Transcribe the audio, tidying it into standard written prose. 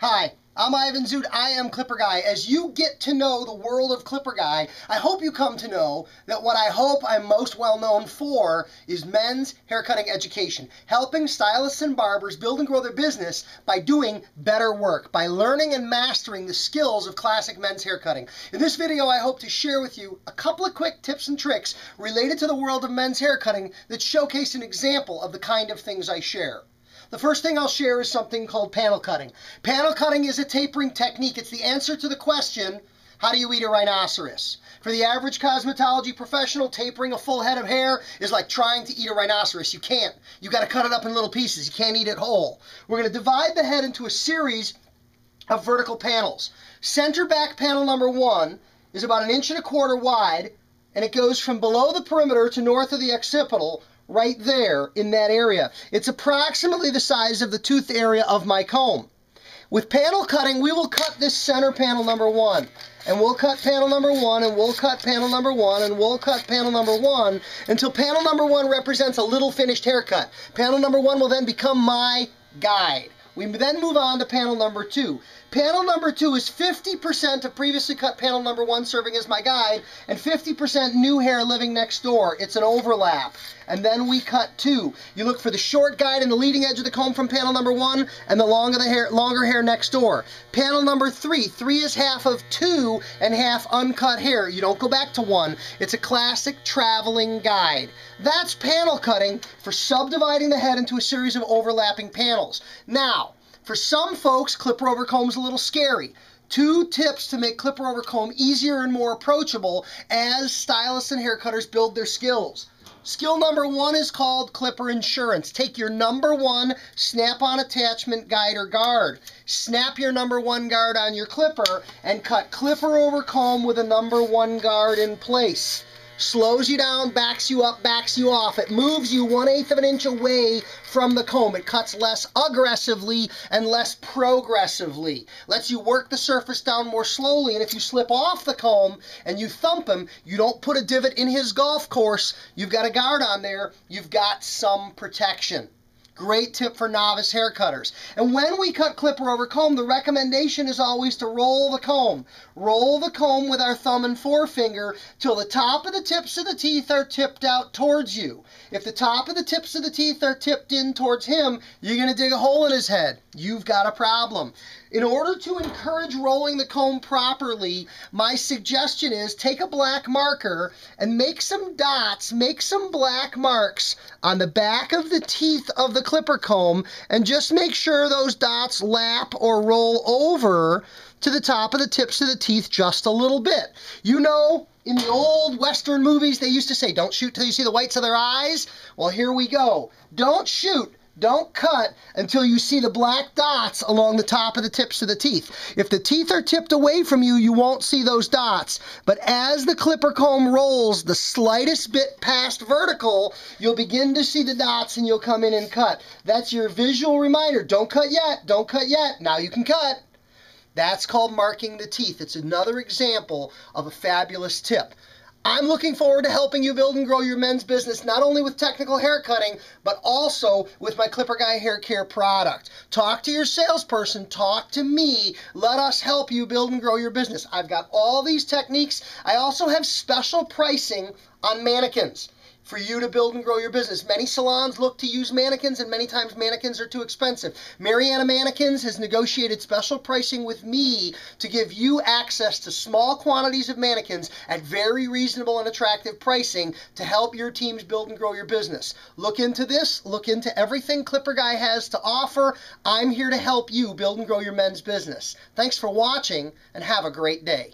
Hi, I'm Ivan Zoot. I am Clipper Guy. As you get to know the world of Clipper Guy, I hope you come to know that what I hope I'm most well known for is men's haircutting education, helping stylists and barbers build and grow their business by doing better work, by learning and mastering the skills of classic men's haircutting. In this video, I hope to share with you a couple of quick tips and tricks related to the world of men's haircutting that showcase an example of the kind of things I share. The first thing I'll share is something called panel cutting. Panel cutting is a tapering technique. It's the answer to the question, how do you eat a rhinoceros? For the average cosmetology professional, tapering a full head of hair is like trying to eat a rhinoceros. You can't. You got to cut it up in little pieces. You can't eat it whole. We're going to divide the head into a series of vertical panels. Center back panel number 1 is about 1.25 inches wide, and it goes from below the perimeter to north of the occipital, right there in that area. It's approximately the size of the tooth area of my comb. With panel cutting, we will cut this center panel number 1. And we'll cut panel number 1, and we'll cut panel number 1, and we'll cut panel number 1 until panel number 1 represents a little finished haircut. Panel number 1 will then become my guide. We then move on to panel number 2. Panel number 2 is 50% of previously cut panel number 1 serving as my guide, and 50% new hair living next door. It's an overlap. And then we cut 2. You look for the short guide and the leading edge of the comb from panel number 1, and the longer hair next door. Panel number 3. 3 is half of 2 and half uncut hair. You don't go back to 1. It's a classic traveling guide. That's panel cutting for subdividing the head into a series of overlapping panels. Now, for some folks, clipper over comb is a little scary. 2 tips to make clipper over comb easier and more approachable as stylists and haircutters build their skills. Skill number 1 is called clipper insurance. Take your number 1 snap-on attachment guide or guard. Snap your number 1 guard on your clipper and cut clipper over comb with a number 1 guard in place. Slows you down, backs you up, backs you off. It moves you 1/8 of an inch away from the comb. It cuts less aggressively and less progressively. Lets you work the surface down more slowly, and if you slip off the comb and you thump him, you don't put a divot in his golf course. You've got a guard on there. You've got some protection. Great tip for novice haircutters. And when we cut clipper over comb, the recommendation is always to roll the comb. Roll the comb with our thumb and forefinger till the top of the tips of the teeth are tipped out towards you. If the top of the tips of the teeth are tipped in towards him, you're going to dig a hole in his head. You've got a problem. In order to encourage rolling the comb properly, my suggestion is take a black marker and make some dots, make some black marks on the back of the teeth of the clipper comb, and just make sure those dots lap or roll over to the top of the tips of the teeth just a little bit. You know, in the old Western movies, they used to say, don't shoot till you see the whites of their eyes. Well, here we go. Don't shoot. Don't cut until you see the black dots along the top of the tips of the teeth. If the teeth are tipped away from you, you won't see those dots. But as the clipper comb rolls the slightest bit past vertical, you'll begin to see the dots and you'll come in and cut. That's your visual reminder. Don't cut yet. Don't cut yet. Now you can cut. That's called marking the teeth. It's another example of a fabulous tip. I'm looking forward to helping you build and grow your men's business, not only with technical hair cutting, but also with my Clipper Guy hair care product. Talk to your salesperson, talk to me, let us help you build and grow your business. I've got all these techniques. I also have special pricing on mannequins for you to build and grow your business. Many salons look to use mannequins, and many times mannequins are too expensive. Mariana Mannequins has negotiated special pricing with me to give you access to small quantities of mannequins at very reasonable and attractive pricing to help your teams build and grow your business. Look into this. Look into everything Clipper Guy has to offer. I'm here to help you build and grow your men's business. Thanks for watching, and have a great day.